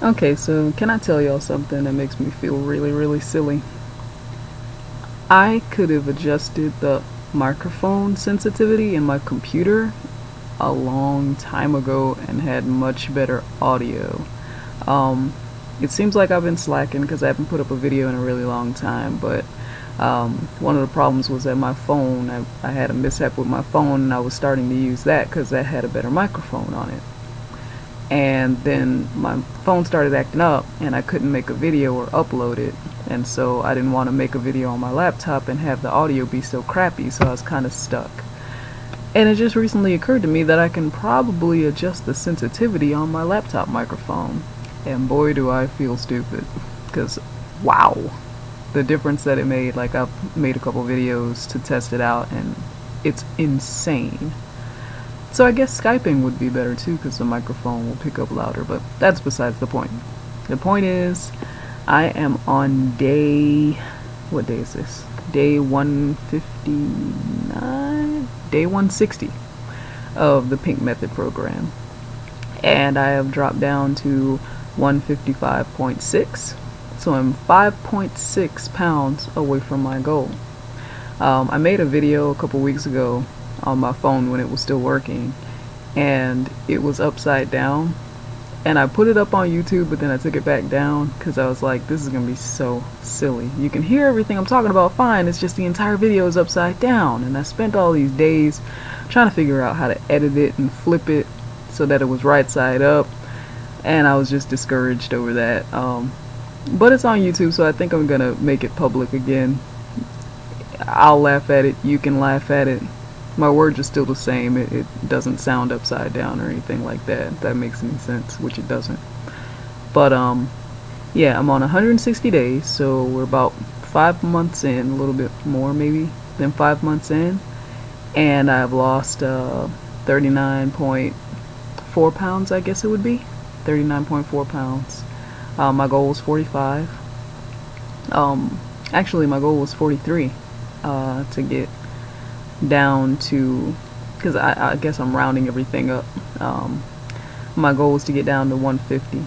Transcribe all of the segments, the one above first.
Okay, so can I tell y'all something that makes me feel really, really silly? I could have adjusted the microphone sensitivity in my computer a long time ago and had much better audio. Um, it seems like I've been slacking because I haven't put up a video in a really long time, but one of the problems was that my phone, I had a mishap with my phone and I was starting to use that because that had a better microphone on it. And then my phone started acting up and I couldn't make a video or upload it, and so I didn't want to make a video on my laptop and have the audio be so crappy, so I was kind of stuck. And it just recently occurred to me that I can probably adjust the sensitivity on my laptop microphone, and boy do I feel stupid, because wow, the difference that it made. Like, I've made a couple videos to test it out and it's insane. So I guess Skyping would be better too, because the microphone will pick up louder, but that's besides the point. The point is, I am on day, what day is this? Day 159? Day 160 of the P.I.N.K method program. And I have dropped down to 155.6. So I'm 5.6 pounds away from my goal. I made a video a couple weeks ago on my phone when it was still working, and it was upside down, and I put it up on YouTube, but then I took it back down because I was like, this is gonna be so silly. You can hear everything I'm talking about fine, it's just the entire video is upside down. And I spent all these days trying to figure out how to edit it and flip it so that it was right side up, and I was just discouraged over that. But it's on YouTube, so I think I'm gonna make it public again. I'll laugh at it, you can laugh at it. My words are still the same. It doesn't sound upside down or anything like that, if that makes any sense, which it doesn't. But yeah, I'm on 160 days, so we're about 5 months in, a little bit more maybe than 5 months in, and I've lost 39.4 pounds, I guess it would be 39.4 pounds. My goal was 45. Actually, my goal was 43 to get down to, because I guess I'm rounding everything up. My goal was to get down to 150,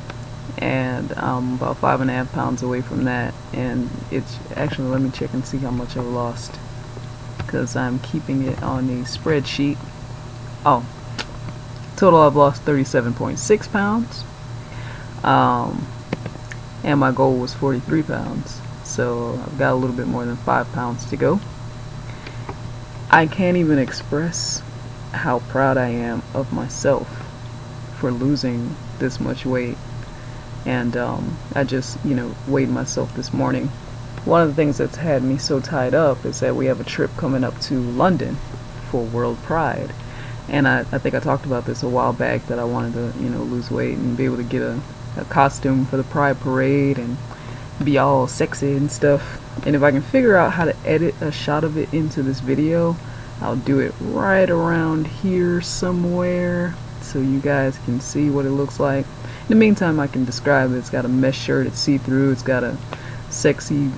and I'm about 5.5 pounds away from that. And it's actually, let me check and see how much I've lost, because I'm keeping it on the spreadsheet. Oh, total I've lost 37.6 pounds, and my goal was 43 pounds, so I've got a little bit more than 5 pounds to go. I can't even express how proud I am of myself for losing this much weight. And I just, weighed myself this morning. One of the things that's had me so tied up is that we have a trip coming up to London for World Pride. And I think I talked about this a while back, that I wanted to, lose weight and be able to get a costume for the Pride Parade and be all sexy and stuff. And if I can figure out how to edit a shot of it into this video, I'll do it right around here somewhere so you guys can see what it looks like. In the meantime, I can describe it. It's got a mesh shirt, it's see-through, it's got a sexy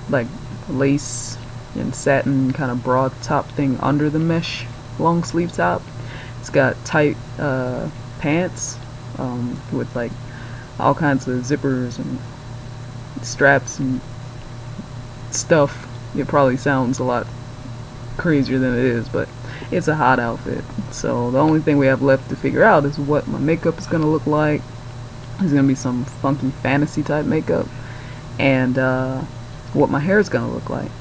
like lace and satin kind of broad top thing under the mesh long sleeve top. It's got tight pants with like all kinds of zippers and straps and stuff. It probably sounds a lot crazier than it is, but it's a hot outfit. So the only thing we have left to figure out is what my makeup is going to look like. It's going to be some funky fantasy type makeup, and what my hair is going to look like.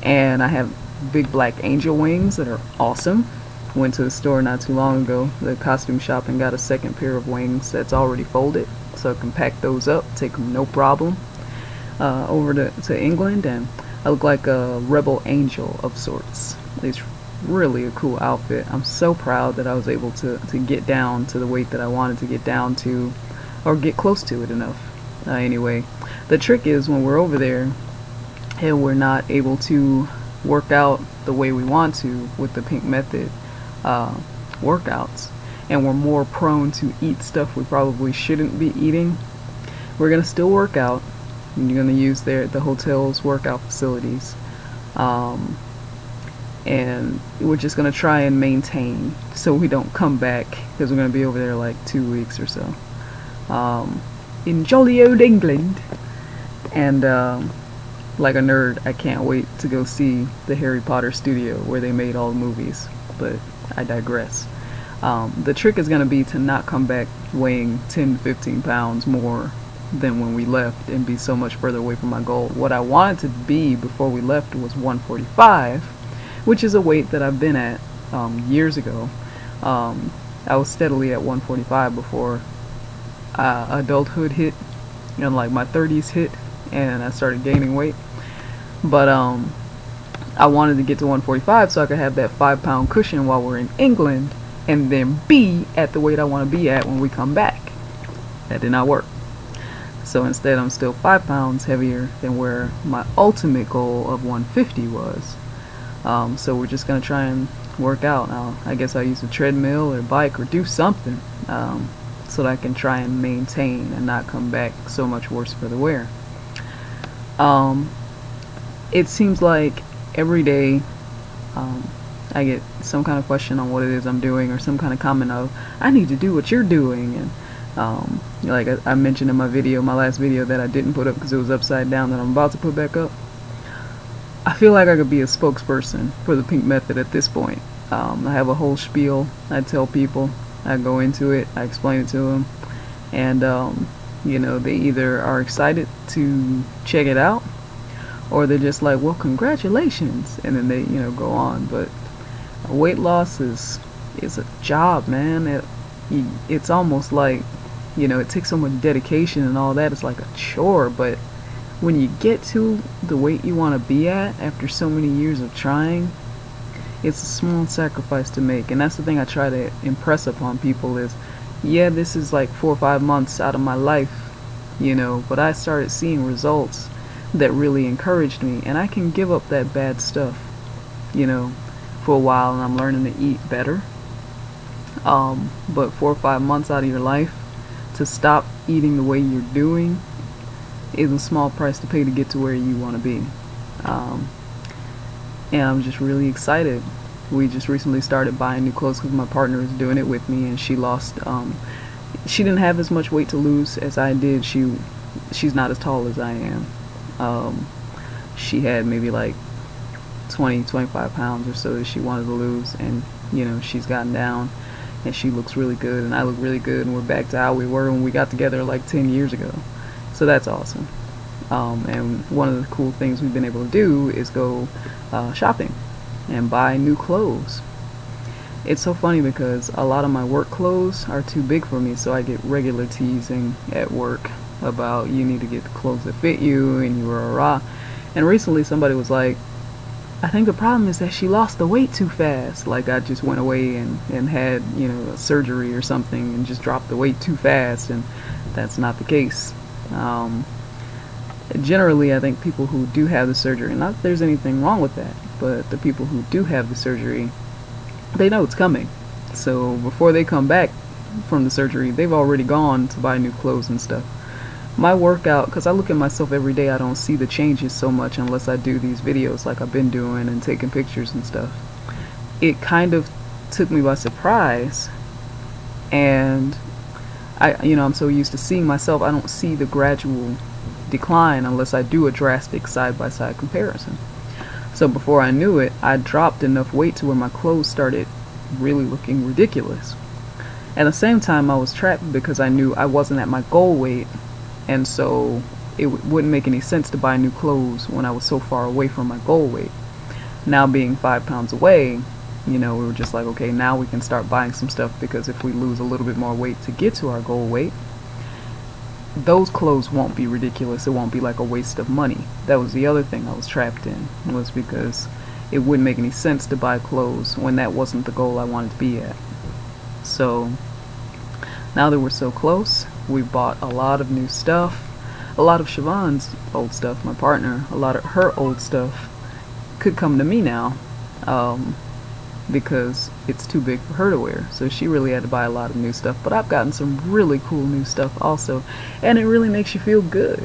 And I have big black angel wings that are awesome. Went to the store not too long ago, the costume shop, and got a second pair of wings that's already folded, so I can pack those up, take them no problem over to England, and I look like a rebel angel of sorts. It's really a cool outfit. I'm so proud that I was able to get down to the weight that I wanted to get down to, or get close to it enough. Anyway, the trick is when we're over there and we're not able to work out the way we want to with the P.I.N.K method workouts, and we're more prone to eat stuff we probably shouldn't be eating, we're gonna still work out, and you're gonna use the hotel's workout facilities, and we're just gonna try and maintain so we don't come back, because we're gonna be over there like 2 weeks or so. in jolly old England. And like a nerd, I can't wait to go see the Harry Potter studio where they made all the movies. But I digress. The trick is going to be to not come back weighing 10 to 15 pounds more than when we left and be so much further away from my goal. What I wanted to be before we left was 145, which is a weight that I've been at years ago. I was steadily at 145 before adulthood hit, and like my 30s hit, and I started gaining weight. But I wanted to get to 145 so I could have that 5-pound cushion while we're in England, and then be at the weight I want to be at when we come back. That did not work. So instead, I'm still 5 pounds heavier than where my ultimate goal of 150 was. So we're just gonna try and work out. Now, I guess I'll use a treadmill or bike or do something so that I can try and maintain and not come back so much worse for the wear. It seems like every day I get some kind of question on what it is I'm doing, or some kind of comment of, I need to do what you're doing. And like I mentioned in my last video that I didn't put up because it was upside down, that I'm about to put back up. I feel like I could be a spokesperson for the P.I.N.K method at this point. I have a whole spiel. I tell people, I go into it, I explain it to them, and you know, they either are excited to check it out, or they're just like, well, congratulations, and then they, you know, go on. But weight loss is a job, man. It's almost like, you know, it takes so much dedication and all that. It's like a chore. But when you get to the weight you want to be at after so many years of trying, it's a small sacrifice to make. And that's the thing I try to impress upon people is, yeah, this is like 4 or 5 months out of my life, you know, but I started seeing results that really encouraged me, and I can give up that bad stuff, you know, for a while, and I'm learning to eat better. But 4 or 5 months out of your life to stop eating the way you're doing is a small price to pay to get to where you want to be. And I'm just really excited. We just recently started buying new clothes because my partner is doing it with me, and she lost, she didn't have as much weight to lose as I did. She's not as tall as I am. She had maybe like 20-25 pounds or so that she wanted to lose, and you know, she's gotten down and she looks really good, and I look really good, and we're back to how we were when we got together like 10 years ago. So that's awesome. And one of the cool things we've been able to do is go shopping and buy new clothes. It's so funny because a lot of my work clothes are too big for me, so I get regular teasing at work about, you need to get the clothes that fit you, and you were rah. And recently somebody was like, I think the problem is that she lost the weight too fast. Like I just went away and had, you know, a surgery or something and just dropped the weight too fast, and that's not the case. Generally, I think people who do have the surgery, not that there's anything wrong with that, but the people who do have the surgery, they know it's coming. So before they come back from the surgery, they've already gone to buy new clothes and stuff. My workout, because I look at myself every day, I don't see the changes so much unless I do these videos like I've been doing and taking pictures and stuff. It kind of took me by surprise, and I'm so used to seeing myself, I don't see the gradual decline unless I do a drastic side-by-side comparison. So before I knew it, I dropped enough weight to where my clothes started really looking ridiculous. At the same time, I was trapped because I knew I wasn't at my goal weight, and so it wouldn't make any sense to buy new clothes when I was so far away from my goal weight. Now being 5 pounds away, you know, we were just like, okay, now we can start buying some stuff, because if we lose a little bit more weight to get to our goal weight, those clothes won't be ridiculous. It won't be like a waste of money. That was the other thing I was trapped in, was because it wouldn't make any sense to buy clothes when that wasn't the goal I wanted to be at. So now that we're so close, we bought a lot of new stuff. A lot of Siobhan's old stuff, my partner, a lot of her old stuff could come to me now, because it's too big for her to wear. So she really had to buy a lot of new stuff. But I've gotten some really cool new stuff also, and it really makes you feel good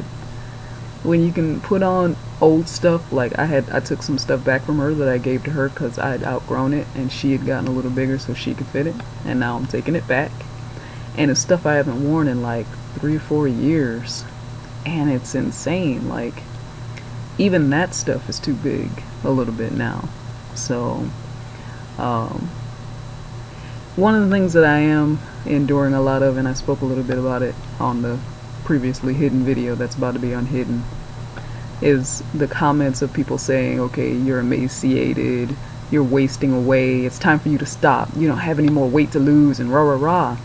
when you can put on old stuff. Like I took some stuff back from her that I gave to her because I had outgrown it, and she had gotten a little bigger so she could fit it, and now I'm taking it back. And it's stuff I haven't worn in like 3 or 4 years, and it's insane. Like, even that stuff is too big a little bit now. So one of the things that I am enduring a lot of, and I spoke a little bit about it on the previously hidden video that's about to be unhidden, is the comments of people saying, okay, you're emaciated, you're wasting away, it's time for you to stop, you don't have any more weight to lose, and rah rah rah.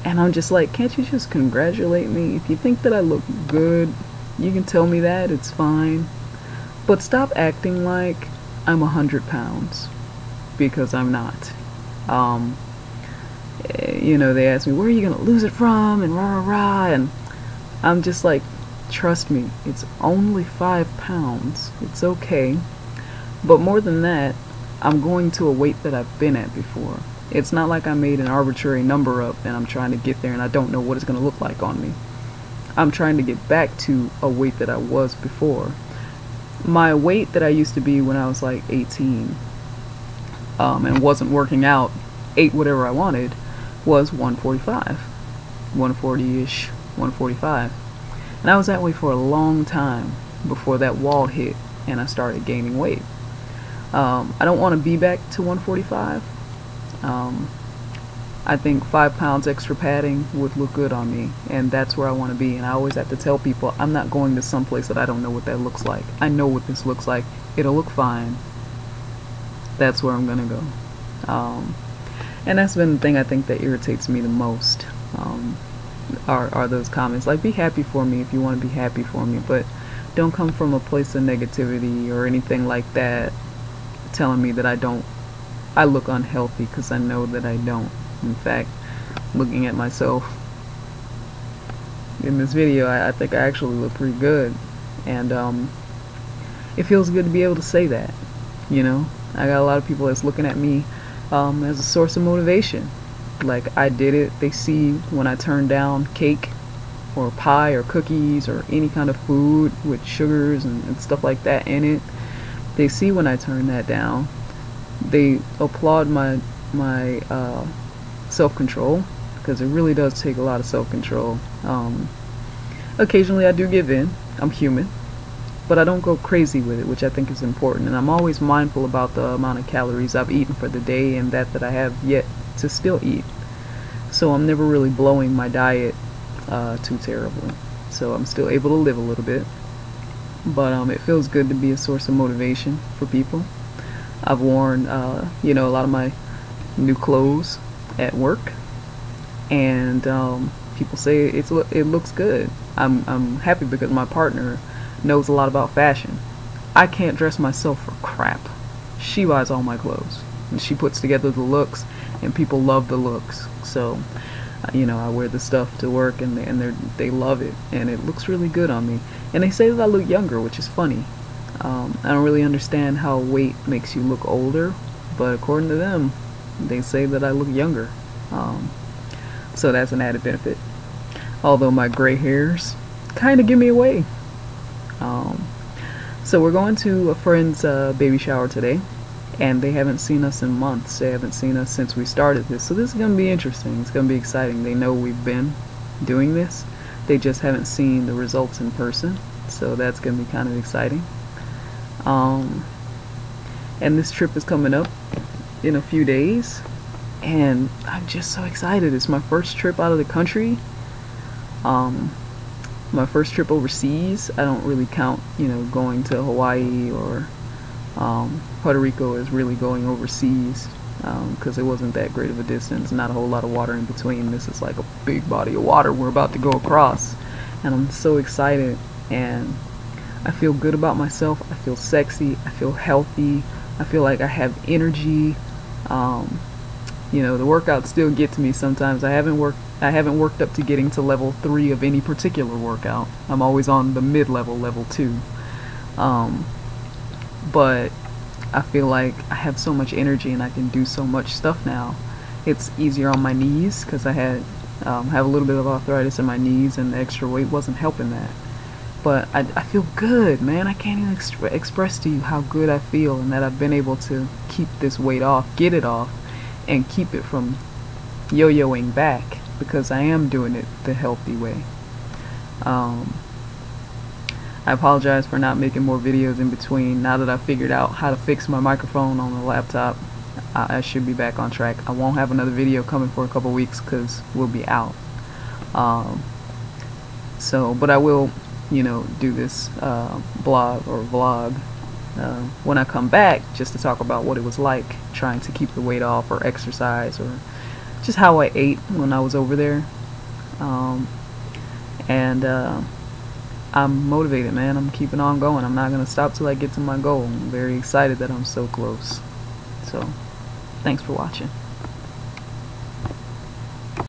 And I'm just like, can't you just congratulate me? If you think that I look good, you can tell me that, it's fine. But stop acting like I'm 100 pounds, because I'm not. You know, they ask me, where are you gonna lose it from, and rah rah rah, and I'm just like, trust me, it's only 5 pounds, it's okay. But more than that, I'm going to a weight that I've been at before. It's not like I made an arbitrary number up and I'm trying to get there and I don't know what it's going to look like on me. I'm trying to get back to a weight that I was before. My weight that I used to be when I was like 18 and wasn't working out, ate whatever I wanted, was 145. 140-ish, 145. And I was that way for a long time before that wall hit and I started gaining weight. I don't want to be back to 145. I think 5 pounds extra padding would look good on me, and that's where I want to be. And I always have to tell people, I'm not going to some place that I don't know what that looks like. I know what this looks like. It'll look fine. That's where I'm gonna go. And that's been the thing I think that irritates me the most, are those comments like, be happy for me if you want to be happy for me, but don't come from a place of negativity or anything like that telling me that I look unhealthy, because I know that I don't. In fact, looking at myself in this video, I think I actually look pretty good, and it feels good to be able to say that. You know, I got a lot of people that's looking at me as a source of motivation. Like, I did it. They see when I turn down cake or pie or cookies or any kind of food with sugars and stuff like that in it. They see when I turn that down. They applaud my self-control, because it really does take a lot of self-control. Occasionally I do give in. I'm human. But I don't go crazy with it, which I think is important. And I'm always mindful about the amount of calories I've eaten for the day and that I have yet to still eat. So I'm never really blowing my diet too terribly. So I'm still able to live a little bit. But it feels good to be a source of motivation for people. I've worn, you know, a lot of my new clothes at work, and people say it looks good. I'm happy because my partner knows a lot about fashion. I can't dress myself for crap. She buys all my clothes, and she puts together the looks, and people love the looks. So, you know, I wear the stuff to work, and they love it, and it looks really good on me. And they say that I look younger, which is funny. I don't really understand how weight makes you look older, but according to them, they say that I look younger. So that's an added benefit. Although my gray hairs kind of give me away. So we're going to a friend's baby shower today, and they haven't seen us in months. They haven't seen us since we started this. So this is going to be interesting. It's going to be exciting. They know we've been doing this. They just haven't seen the results in person. So that's going to be kind of exciting. And this trip is coming up in a few days, and I'm just so excited. It's my first trip out of the country. My first trip overseas. I don't really count, you know, going to Hawaii or Puerto Rico is really going overseas, because it wasn't that great of a distance, not a whole lot of water in between. This is like a big body of water we're about to go across, and I'm so excited, and I feel good about myself. I feel sexy. I feel healthy. I feel like I have energy. You know, the workouts still get to me sometimes. I haven't worked up to getting to level 3 of any particular workout. I'm always on the mid-level, level 2. But I feel like I have so much energy and I can do so much stuff now. It's easier on my knees because I have a little bit of arthritis in my knees, and the extra weight wasn't helping that. But I feel good, man. I can't even express to you how good I feel, and that I've been able to keep this weight off, get it off, and keep it from yo-yoing back. because I am doing it the healthy way. I apologize for not making more videos in between. Now that I figured out how to fix my microphone on the laptop, I should be back on track. I won't have another video coming for a couple weeks because we'll be out. But I will, do this blog or vlog when I come back, just to talk about what it was like trying to keep the weight off, or exercise, or just how I ate when I was over there. I'm motivated, man. I'm keeping on going. I'm not gonna stop till I get to my goal. I'm very excited that I'm so close. So thanks for watching.